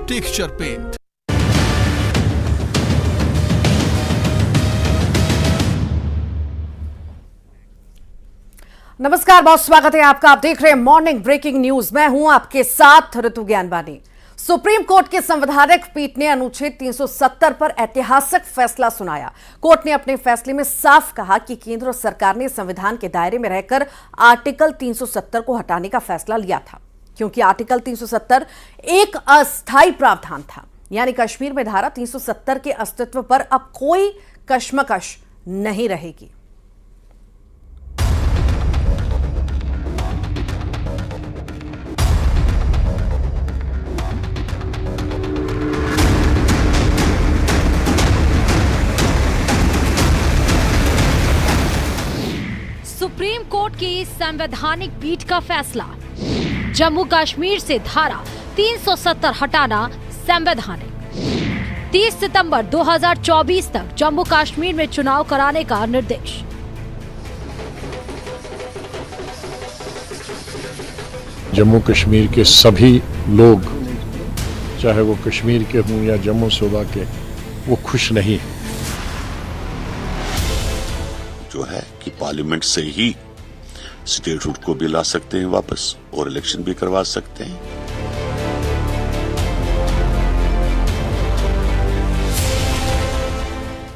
Texture paint. नमस्कार, बहुत स्वागत है आपका। आप देख रहे हैं मॉर्निंग ब्रेकिंग न्यूज। मैं हूं आपके साथ ऋतु ज्ञानवानी। सुप्रीम कोर्ट के संवैधानिक पीठ ने अनुच्छेद 370 पर ऐतिहासिक फैसला सुनाया। कोर्ट ने अपने फैसले में साफ कहा कि केंद्र सरकार ने संविधान के दायरे में रहकर आर्टिकल 370 को हटाने का फैसला लिया था, क्योंकि आर्टिकल 370 एक अस्थायी प्रावधान था, यानी कश्मीर में धारा 370 के अस्तित्व पर अब कोई कशमकश नहीं रहेगी। सुप्रीम कोर्ट की संवैधानिक पीठ का फैसला, जम्मू कश्मीर से धारा 370 हटाना संवैधानिक। 30 सितंबर 2024 तक जम्मू कश्मीर में चुनाव कराने का निर्देश। जम्मू कश्मीर के सभी लोग, चाहे वो कश्मीर के हों या जम्मू सूबा के, वो खुश नहीं है। जो है कि पार्लियामेंट से ही स्टेटहुड को भी ला सकते हैं वापस और इलेक्शन भी करवा सकते हैं।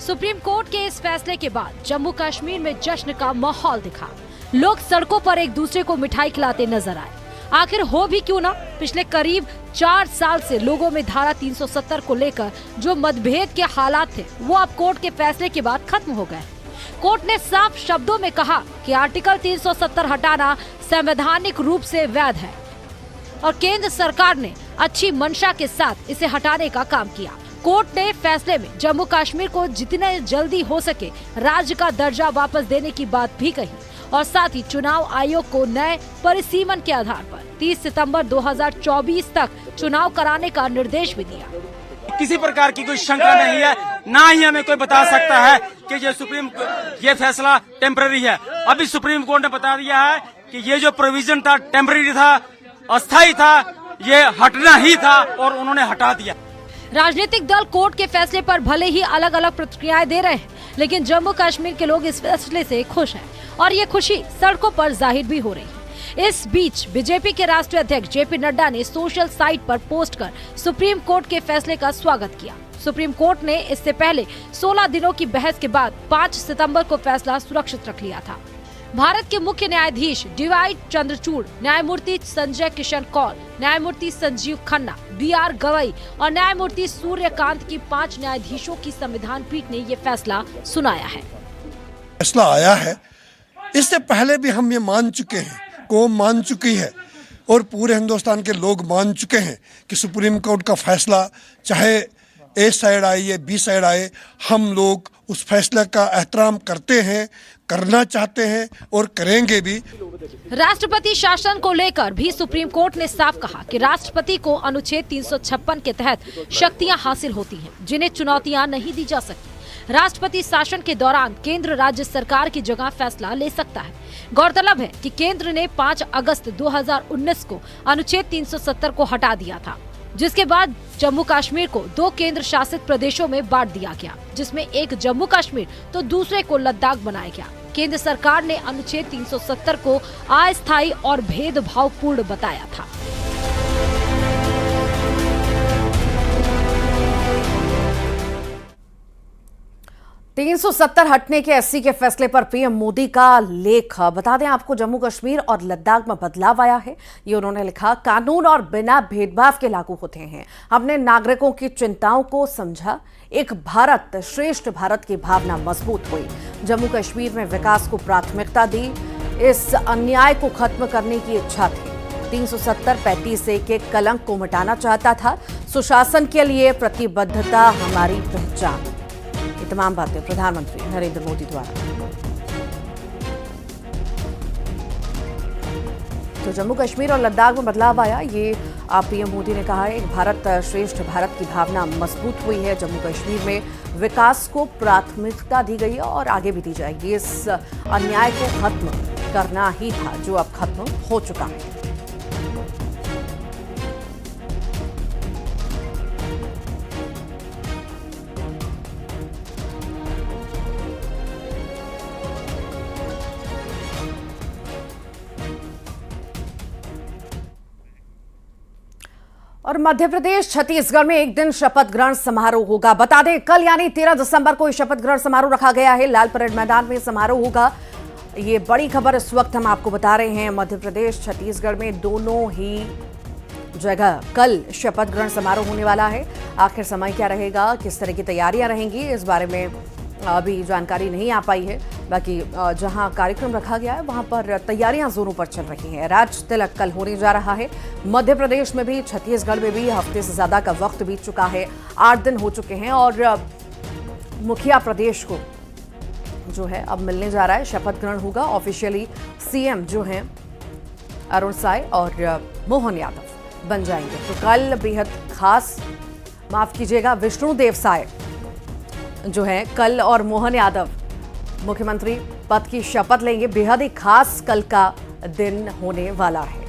सुप्रीम कोर्ट के इस फैसले के बाद जम्मू कश्मीर में जश्न का माहौल दिखा। लोग सड़कों पर एक दूसरे को मिठाई खिलाते नजर आए। आखिर हो भी क्यों ना, पिछले करीब 4 साल से लोगों में धारा 370 को लेकर जो मतभेद के हालात थे, वो अब कोर्ट के फैसले के बाद खत्म हो गए। कोर्ट ने साफ शब्दों में कहा कि आर्टिकल 370 हटाना संवैधानिक रूप से वैध है और केंद्र सरकार ने अच्छी मंशा के साथ इसे हटाने का काम किया। कोर्ट ने फैसले में जम्मू कश्मीर को जितने जल्दी हो सके राज्य का दर्जा वापस देने की बात भी कही और साथ ही चुनाव आयोग को नए परिसीमन के आधार पर 30 सितंबर 2024 तक चुनाव कराने का निर्देश भी दिया। किसी प्रकार की कोई शंका नहीं है, ना ही हमें कोई बता सकता है कि ये फैसला टेम्पररी है। अभी सुप्रीम कोर्ट ने बता दिया है कि ये जो प्रोविजन था टेम्पररी था, अस्थायी था, ये हटना ही था और उन्होंने हटा दिया। राजनीतिक दल कोर्ट के फैसले पर भले ही अलग अलग प्रतिक्रियाएं दे रहे हैं, लेकिन जम्मू कश्मीर के लोग इस फैसले से खुश हैं और ये खुशी सड़कों पर जाहिर भी हो रही है। इस बीच बीजेपी के राष्ट्रीय अध्यक्ष जेपी नड्डा ने सोशल साइट पर पोस्ट कर सुप्रीम कोर्ट के फैसले का स्वागत किया। सुप्रीम कोर्ट ने इससे पहले 16 दिनों की बहस के बाद 5 सितंबर को फैसला सुरक्षित रख लिया था। भारत के मुख्य न्यायाधीश डीवाई चंद्रचूड़, न्यायमूर्ति संजय किशन कौल, न्यायमूर्ति संजीव खन्ना, BR गवई और न्यायमूर्ति सूर्यकांत की 5 न्यायाधीशों की संविधान पीठ ने ये फैसला सुनाया है। फैसला आया है, इससे पहले भी हम ये मान चुके हैं, कौम मान चुकी है और पूरे हिंदुस्तान के लोग मान चुके हैं कि सुप्रीम कोर्ट का फैसला चाहे ए साइड आए या बी साइड आए, हम लोग उस फैसले का एहतराम करते हैं, करना चाहते हैं और करेंगे भी। राष्ट्रपति शासन को लेकर भी सुप्रीम कोर्ट ने साफ कहा कि राष्ट्रपति को अनुच्छेद 356 के तहत शक्तियां हासिल होती हैं, जिन्हें चुनौतियां नहीं दी जा सकती। राष्ट्रपति शासन के दौरान केंद्र राज्य सरकार की जगह फैसला ले सकता है। गौरतलब है कि केंद्र ने 5 अगस्त 2019 को अनुच्छेद 370 को हटा दिया था, जिसके बाद जम्मू कश्मीर को 2 केंद्र शासित प्रदेशों में बांट दिया गया, जिसमें एक जम्मू कश्मीर तो दूसरे को लद्दाख बनाया गया। केंद्र सरकार ने अनुच्छेद 370 को अस्थायी और भेदभावपूर्ण बताया था। 370 हटने के एससी के फैसले पर पीएम मोदी का लेख। बता दें आपको, जम्मू कश्मीर और लद्दाख में बदलाव आया है। ये उन्होंने लिखा, कानून और बिना भेदभाव के लागू होते हैं। हमने नागरिकों की चिंताओं को समझा, एक भारत श्रेष्ठ भारत की भावना मजबूत हुई। जम्मू कश्मीर में विकास को प्राथमिकता दी, इस अन्याय को खत्म करने की इच्छा थी। 370-35 के कलंक को मिटाना चाहता था। सुशासन के लिए प्रतिबद्धता हमारी पहचान। ये तमाम बातें प्रधानमंत्री नरेंद्र मोदी द्वारा। तो जम्मू कश्मीर और लद्दाख में बदलाव आया, ये पीएम मोदी ने कहा है। एक भारत श्रेष्ठ भारत की भावना मजबूत हुई है। जम्मू कश्मीर में विकास को प्राथमिकता दी गई है और आगे भी दी जाएगी। इस अन्याय को खत्म करना ही था जो अब खत्म हो चुका है। और मध्य प्रदेश छत्तीसगढ़ में एक दिन शपथ ग्रहण समारोह होगा। बता दें कल यानी 13 दिसंबर को शपथ ग्रहण समारोह रखा गया है। लाल परेड मैदान में समारोह होगा। ये बड़ी खबर इस वक्त हम आपको बता रहे हैं। मध्य प्रदेश छत्तीसगढ़ में दोनों ही जगह कल शपथ ग्रहण समारोह होने वाला है। आखिर समय क्या रहेगा, किस तरह की तैयारियां रहेंगी, इस बारे में अभी जानकारी नहीं आ पाई है। बाकी जहां कार्यक्रम रखा गया है वहां पर तैयारियां जोरों पर चल रही हैं। राज तिलक कल होने जा रहा है। मध्य प्रदेश में भी छत्तीसगढ़ में भी हफ्ते से ज्यादा का वक्त बीत चुका है। 8 दिन हो चुके हैं और मुखिया प्रदेश को जो है अब मिलने जा रहा है। शपथ ग्रहण होगा। ऑफिशियली सीएम जो हैं अरुण साय और मोहन यादव बन जाएंगे। तो कल बेहद खास, माफ कीजिएगा, विष्णुदेव साय जो है कल और मोहन यादव मुख्यमंत्री पद की शपथ लेंगे। बेहद ही खास कल का दिन होने वाला है।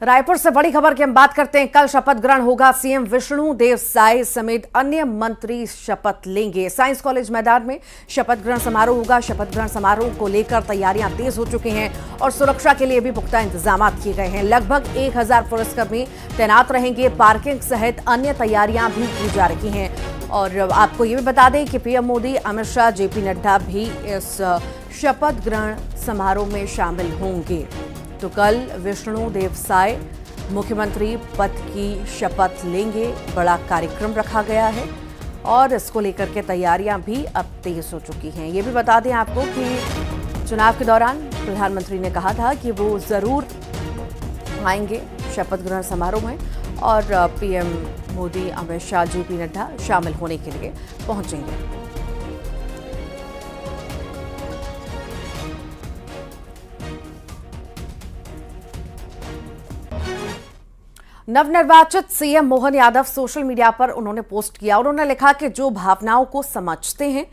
रायपुर से बड़ी खबर की हम बात करते हैं। कल शपथ ग्रहण होगा। सीएम विष्णुदेव साय समेत अन्य मंत्री शपथ लेंगे। साइंस कॉलेज मैदान में शपथ ग्रहण समारोह होगा। शपथ ग्रहण समारोह को लेकर तैयारियां तेज हो चुकी हैं और सुरक्षा के लिए भी पुख्ता इंतजाम किए गए हैं। लगभग 1000 पुलिसकर्मी तैनात रहेंगे। पार्किंग सहित अन्य तैयारियां भी की जा रही हैं। और आपको ये भी बता दें कि पीएम मोदी, अमित शाह, जेपी नड्डा भी इस शपथ ग्रहण समारोह में शामिल होंगे। तो कल विष्णुदेव साय मुख्यमंत्री पद की शपथ लेंगे। बड़ा कार्यक्रम रखा गया है और इसको लेकर के तैयारियां भी अब तेज हो चुकी हैं। ये भी बता दें आपको कि चुनाव के दौरान प्रधानमंत्री ने कहा था कि वो जरूर आएंगे शपथ ग्रहण समारोह में और पीएम मोदी, अमित शाह, जेपी नड्डा शामिल होने के लिए पहुंचेंगे। नवनिर्वाचित CM Mohan Yadav social media पर उन्होंने पोस्ट किया। उन्होंने लिखा कि जो भावनाओं को समझते हैं,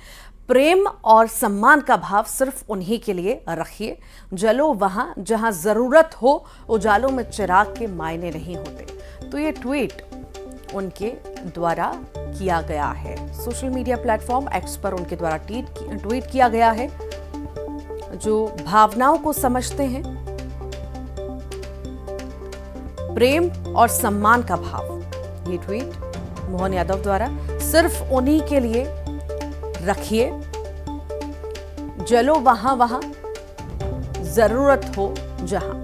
प्रेम और सम्मान का भाव सिर्फ उन्हीं के लिए रखिए। जलो वहां जहां जरूरत हो, उजालों में चिराग के मायने नहीं होते। तो ये ट्वीट उनके द्वारा किया गया है। सोशल मीडिया प्लेटफॉर्म एक्स पर उनके द्वारा ट्वीट किया गया है। जो भावनाओं को समझते हैं, प्रेम और सम्मान का भाव, ये ट्वीट मोहन यादव द्वारा सिर्फ उन्हीं के लिए रखिए। जलो वहां वहां जरूरत हो जहां,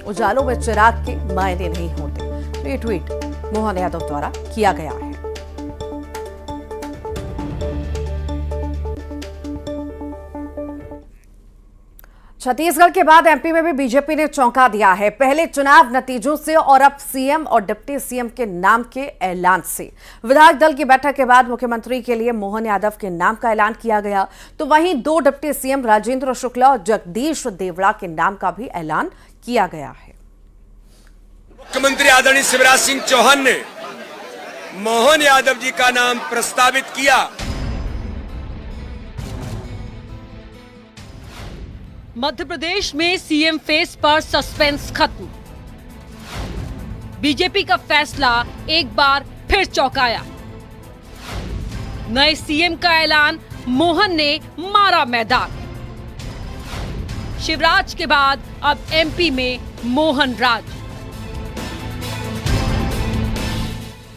उजालों में चिराग के मायने नहीं होते। तो ये ट्वीट मोहन यादव द्वारा किया गया है। छत्तीसगढ़ के बाद एमपी में भी बीजेपी ने चौंका दिया है। पहले चुनाव नतीजों से और अब सीएम और डिप्टी सीएम के नाम के ऐलान से। विधायक दल की बैठक के बाद मुख्यमंत्री के लिए मोहन यादव के नाम का ऐलान किया गया। तो वहीं 2 डिप्टी सीएम राजेंद्र शुक्ला और जगदीश देवड़ा के नाम का भी ऐलान किया गया है। मुख्यमंत्री आदरणीय शिवराज सिंह चौहान ने मोहन यादव जी का नाम प्रस्तावित किया। मध्य प्रदेश में सीएम फेस पर सस्पेंस खत्म। बीजेपी का फैसला एक बार फिर चौंकाया। नए सीएम का ऐलान, मोहन ने मारा मैदान। शिवराज के बाद अब एमपी में मोहन राज।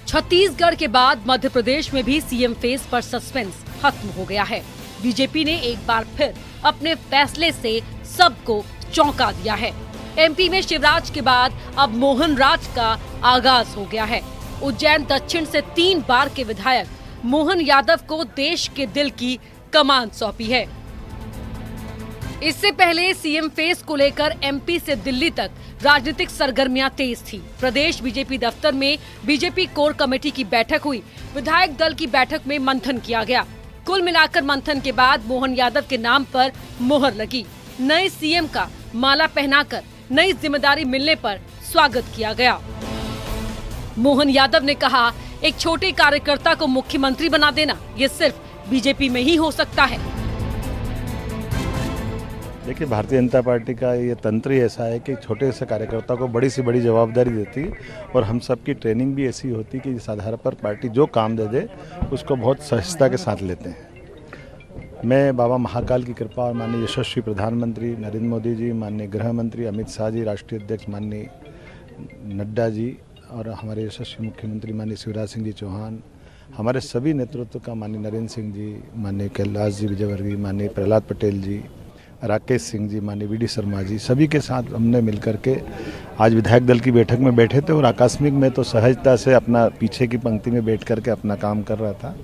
छत्तीसगढ़ के बाद मध्य प्रदेश में भी सीएम फेस पर सस्पेंस खत्म हो गया है। बीजेपी ने एक बार फिर अपने फैसले से सबको चौंका दिया है। एमपी में शिवराज के बाद अब मोहन राज का आगाज हो गया है। उज्जैन दक्षिण से 3 बार के विधायक मोहन यादव को देश के दिल की कमान सौंपी है। इससे पहले सीएम फेस को लेकर एमपी से दिल्ली तक राजनीतिक सरगर्मियां तेज थी। प्रदेश बीजेपी दफ्तर में बीजेपी कोर कमेटी की बैठक हुई। विधायक दल की बैठक में मंथन किया गया। कुल मिलाकर मंथन के बाद मोहन यादव के नाम पर मोहर लगी। नए सीएम का माला पहनाकर नई जिम्मेदारी मिलने पर स्वागत किया गया। मोहन यादव ने कहा, एक छोटे कार्यकर्ता को मुख्यमंत्री बना देना ये सिर्फ बीजेपी में ही हो सकता है। देखिए, भारतीय जनता पार्टी का ये तंत्र ही ऐसा है कि छोटे से कार्यकर्ता को बड़ी से बड़ी जवाबदारी देती है और हम सब की ट्रेनिंग भी ऐसी होती है कि इस आधार पर पार्टी जो काम दे दे उसको बहुत सहजता के साथ लेते हैं। मैं बाबा महाकाल की कृपा और माननीय यशस्वी प्रधानमंत्री नरेंद्र मोदी जी, माननीय गृह मंत्री अमित शाह जी, राष्ट्रीय अध्यक्ष माननीय नड्डा जी और हमारे यशस्वी मुख्यमंत्री माननीय शिवराज सिंह जी चौहान, हमारे सभी नेतृत्व का माननीय नरेंद्र सिंह जी, माननीय कैलाश जी विजयवर्गीय, माननीय प्रहलाद पटेल जी, राकेश सिंह जी, माननीय वी.डी. शर्मा जी, सभी के साथ हमने मिलकर के आज विधायक दल की बैठक में बैठे थे और आकस्मिक में तो सहजता से अपना पीछे की पंक्ति में बैठ करके अपना काम कर रहा था।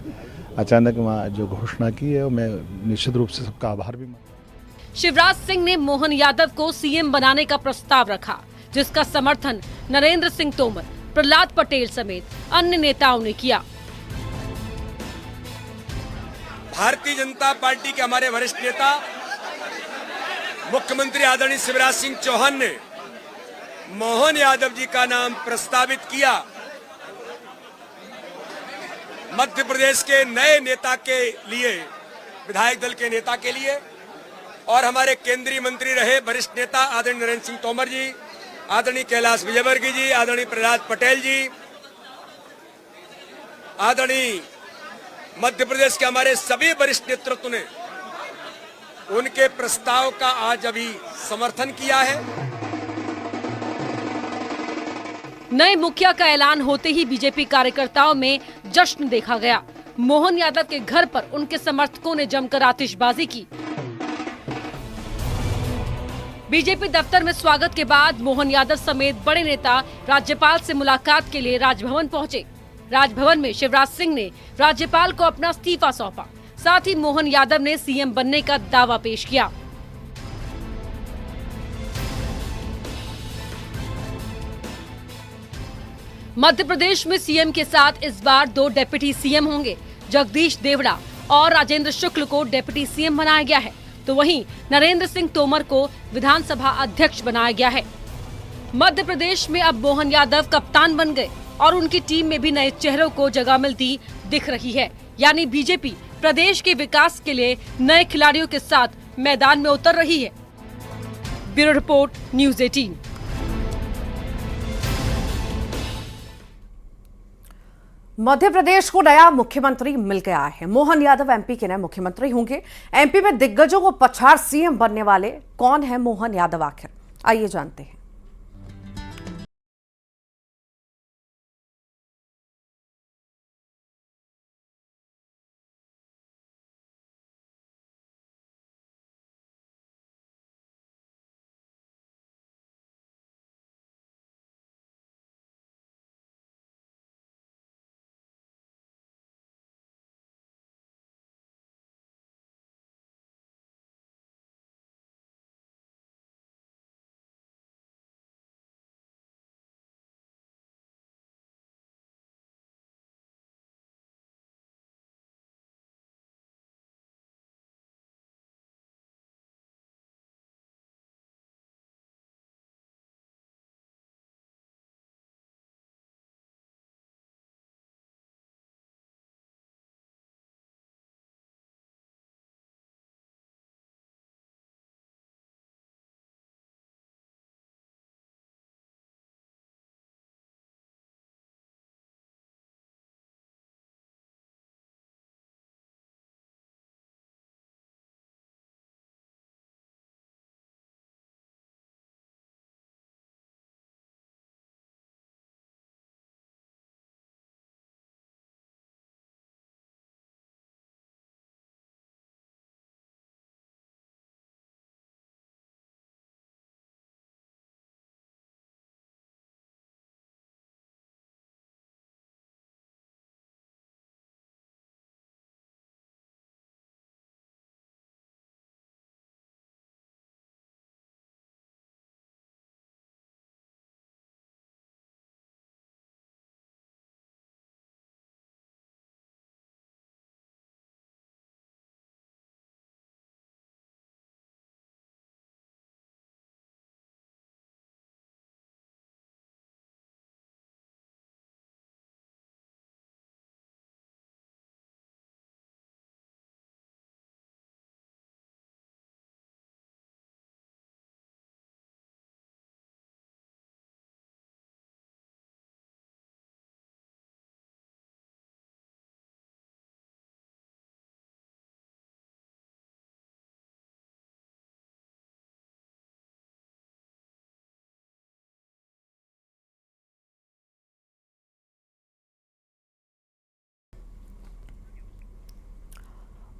अचानक वहाँ जो घोषणा की है मैं निश्चित रूप से सबका आभार भी मानता। शिवराज सिंह ने मोहन यादव को सीएम बनाने का प्रस्ताव रखा, जिसका समर्थन नरेंद्र सिंह तोमर, प्रहलाद पटेल समेत अन्य नेताओं ने किया। भारतीय जनता पार्टी के हमारे वरिष्ठ नेता मुख्यमंत्री आदरणीय शिवराज सिंह चौहान ने मोहन यादव जी का नाम प्रस्तावित किया। मध्य प्रदेश के नए नेता के लिए, विधायक दल के नेता के लिए, और हमारे केंद्रीय मंत्री रहे वरिष्ठ नेता आदरणीय नरेंद्र सिंह तोमर जी, आदरणीय कैलाश विजयवर्गीय जी, आदरणीय प्रहलाद पटेल जी, आदरणीय मध्य प्रदेश के हमारे सभी वरिष्ठ नेतृत्व ने उनके प्रस्ताव का आज अभी समर्थन किया है। नए मुखिया का ऐलान होते ही बीजेपी कार्यकर्ताओं में जश्न देखा गया। मोहन यादव के घर पर उनके समर्थकों ने जमकर आतिशबाजी की। बीजेपी दफ्तर में स्वागत के बाद मोहन यादव समेत बड़े नेता राज्यपाल से मुलाकात के लिए राजभवन पहुंचे। राजभवन में शिवराज सिंह ने राज्यपाल को अपना इस्तीफा सौंपा। साथ ही मोहन यादव ने सीएम बनने का दावा पेश किया। मध्य प्रदेश में सीएम के साथ इस बार 2 डिप्टी सीएम होंगे। जगदीश देवड़ा और राजेंद्र शुक्ल को डिप्टी सीएम बनाया गया है, तो वहीं नरेंद्र सिंह तोमर को विधानसभा अध्यक्ष बनाया गया है। मध्य प्रदेश में अब मोहन यादव कप्तान बन गए और उनकी टीम में भी नए चेहरों को जगह मिलती दिख रही है। यानी बीजेपी प्रदेश के विकास के लिए नए खिलाड़ियों के साथ मैदान में उतर रही है। Bureau report, news 18। Madhya Pradesh को नया मुख्यमंत्री मिल गया है। मोहन यादव एमपी के नए मुख्यमंत्री होंगे। एमपी में दिग्गजों को पछाड़ सीएम बनने वाले कौन है मोहन यादव आखिर, आइए जानते हैं।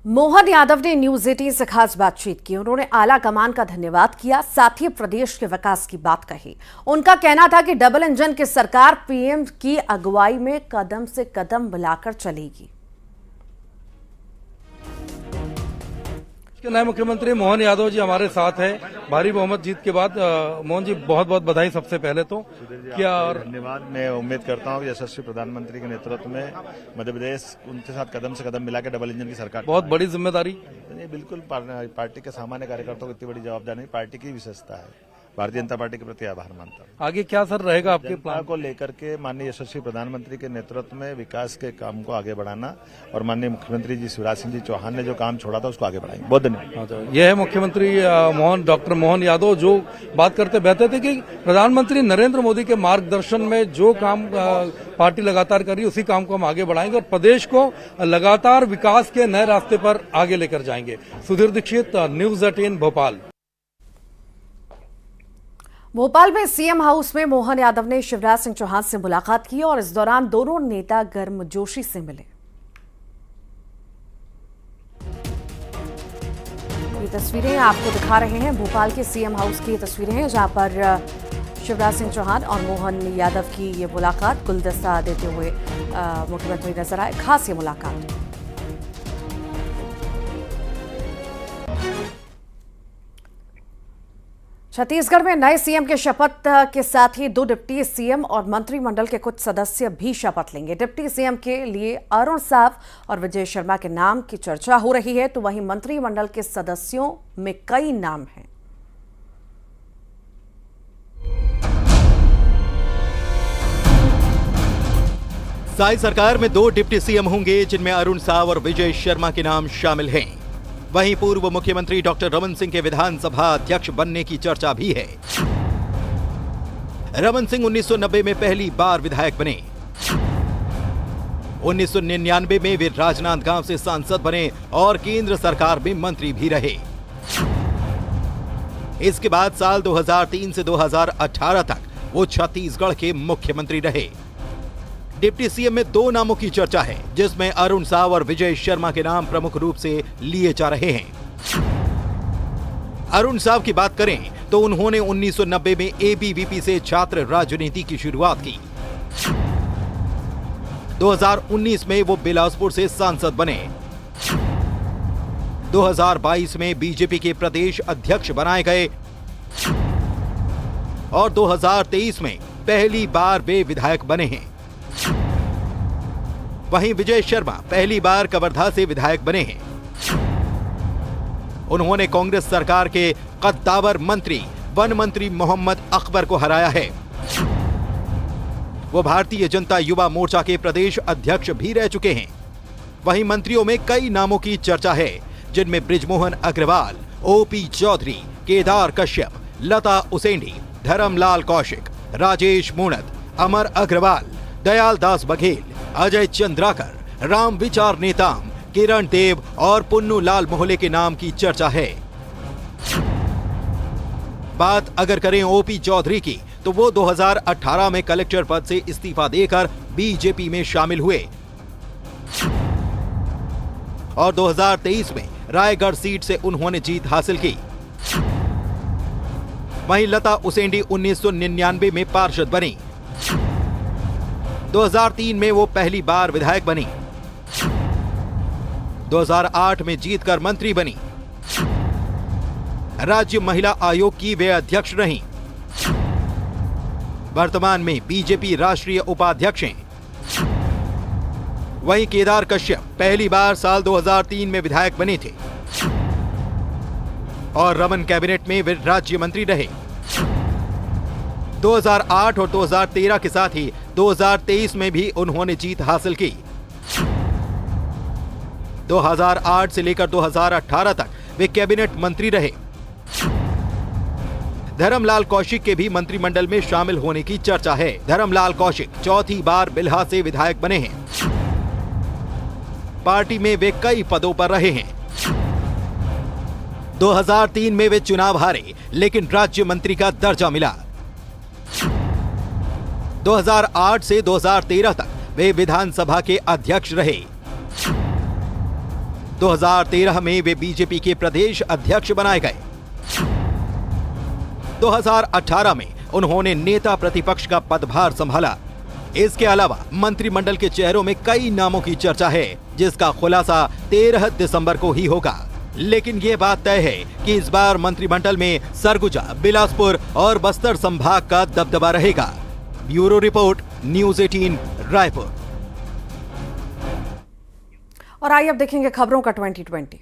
मोहन यादव ने न्यूज 18 से खास बातचीत की। उन्होंने आला कमान का धन्यवाद किया, साथ ही प्रदेश के विकास की बात कही। उनका कहना था कि डबल इंजन की सरकार पीएम की अगुवाई में कदम से कदम मिलाकर चलेगी। नए मुख्यमंत्री मोहन यादव जी हमारे साथ हैं। भारी बहुमत जीत के बाद मोहन जी बहुत बहुत बधाई सबसे पहले तो क्या। और धन्यवाद। मैं उम्मीद करता हूं कि यशस्वी प्रधानमंत्री के नेतृत्व में मध्य प्रदेश उनके साथ कदम से कदम मिला के डबल इंजन की सरकार। बहुत बड़ी जिम्मेदारी। बिल्कुल पार्टी के सामान्य कार्यकर्ताओं को इतनी बड़ी जवाबदारी नहीं, पार्टी की विशेषता है। भारतीय जनता पार्टी के प्रति आभार मानता हूं। आगे क्या सर रहेगा आपके प्लान को लेकर के? माननीय यशस्वी प्रधानमंत्री के नेतृत्व में विकास के काम को आगे बढ़ाना और माननीय मुख्यमंत्री जी शिवराज सिंह जी चौहान ने जो काम छोड़ा था उसको आगे बढ़ाएंगे। बहुत धन्यवाद। यह है मुख्यमंत्री डॉक्टर मोहन यादव जो बात करते बहते थे कि प्रधानमंत्री नरेंद्र मोदी के मार्गदर्शन में जो काम पार्टी लगातार कर रही है उसी काम को हम आगे बढ़ाएंगे और प्रदेश को लगातार विकास के नए रास्ते पर आगे लेकर जाएंगे। सुधीर दीक्षित, न्यूज 18 भोपाल। भोपाल में सीएम हाउस में मोहन यादव ने शिवराज सिंह चौहान से मुलाकात की और इस दौरान दोनों नेता गर्मजोशी से मिले। ये तस्वीरें आपको दिखा रहे हैं, भोपाल के सीएम हाउस की तस्वीरें हैं जहां पर शिवराज सिंह चौहान और मोहन यादव की ये मुलाकात, गुलदस्ता देते हुए मुख्यमंत्री नजर आए। खास ये मुलाकात। छत्तीसगढ़ में नए सीएम के शपथ के साथ ही 2 डिप्टी सीएम और मंत्रिमंडल के कुछ सदस्य भी शपथ लेंगे। डिप्टी सीएम के लिए अरुण साव और विजय शर्मा के नाम की चर्चा हो रही है, तो वहीं मंत्रिमंडल के सदस्यों में कई नाम हैं। साई सरकार में 2 डिप्टी सीएम होंगे जिनमें अरुण साव और विजय शर्मा के नाम शामिल हैं। वहीं पूर्व मुख्यमंत्री डॉक्टर रमन सिंह के विधानसभा अध्यक्ष बनने की चर्चा भी है। रमन सिंह 1990 में पहली बार विधायक बने। 1999 में वे राजनांदगांव से सांसद बने और केंद्र सरकार में मंत्री भी रहे। इसके बाद साल 2003 से 2018 तक वो छत्तीसगढ़ के मुख्यमंत्री रहे। डिप्टी सीएम में 2 नामों की चर्चा है, जिसमें अरुण साव और विजय शर्मा के नाम प्रमुख रूप से लिए जा रहे हैं। अरुण साव की बात करें तो उन्होंने 1990 में एबीवीपी से छात्र राजनीति की शुरुआत की। 2019 में वो बिलासपुर से सांसद बने। 2022 में बीजेपी के प्रदेश अध्यक्ष बनाए गए और 2023 में पहली बार वे विधायक बने हैं। वहीं विजय शर्मा पहली बार कवर्धा से विधायक बने हैं। उन्होंने कांग्रेस सरकार के कद्दावर मंत्री वन मंत्री मोहम्मद अकबर को हराया है। वो भारतीय जनता युवा मोर्चा के प्रदेश अध्यक्ष भी रह चुके हैं। वहीं मंत्रियों में कई नामों की चर्चा है, जिनमें बृजमोहन अग्रवाल, ओपी चौधरी, केदार कश्यप, लता उसेंडी, धर्मलाल कौशिक, राजेश मूणत, अमर अग्रवाल, दयाल दास बघेल, अजय चंद्राकर, राम विचार नेताम, किरण देव और पुन्नू लाल मोहले के नाम की चर्चा है। बात अगर करें ओपी चौधरी की, तो वो 2018 में कलेक्टर पद से इस्तीफा देकर बीजेपी में शामिल हुए और 2023 में रायगढ़ सीट से उन्होंने जीत हासिल की। वहीं लता उसेंडी 1999 में पार्षद बनी। 2003 में वो पहली बार विधायक बनी। 2008 में जीतकर मंत्री बनी। राज्य महिला आयोग की वे अध्यक्ष रहीं। वर्तमान में बीजेपी राष्ट्रीय उपाध्यक्ष हैं। वहीं केदार कश्यप पहली बार साल 2003 में विधायक बने थे और रमन कैबिनेट में वे राज्य मंत्री रहे। 2008 और 2013 के साथ ही 2023 में भी उन्होंने जीत हासिल की। 2008 से लेकर 2018 तक वे कैबिनेट मंत्री रहे। धर्मलाल कौशिक के भी मंत्रिमंडल में शामिल होने की चर्चा है। धर्मलाल कौशिक चौथी बार बिल्हा से विधायक बने हैं। पार्टी में वे कई पदों पर रहे हैं। 2003 में वे चुनाव हारे, लेकिन राज्य मंत्री का दर्जा मिला। 2008 से 2013 तक वे विधानसभा के अध्यक्ष रहे। 2013 में वे बीजेपी के प्रदेश अध्यक्ष बनाए गए। 2018 में उन्होंने नेता प्रतिपक्ष का पदभार संभाला। इसके अलावा मंत्रिमंडल के चेहरों में कई नामों की चर्चा है, जिसका खुलासा 13 दिसंबर को ही होगा। लेकिन ये बात तय है कि इस बार मंत्रिमंडल में सरगुजा, बिलासपुर और बस्तर संभाग का दबदबा रहेगा। Bureau report, news 18 Raipur. और आइए अब देखेंगे खबरों का 2020।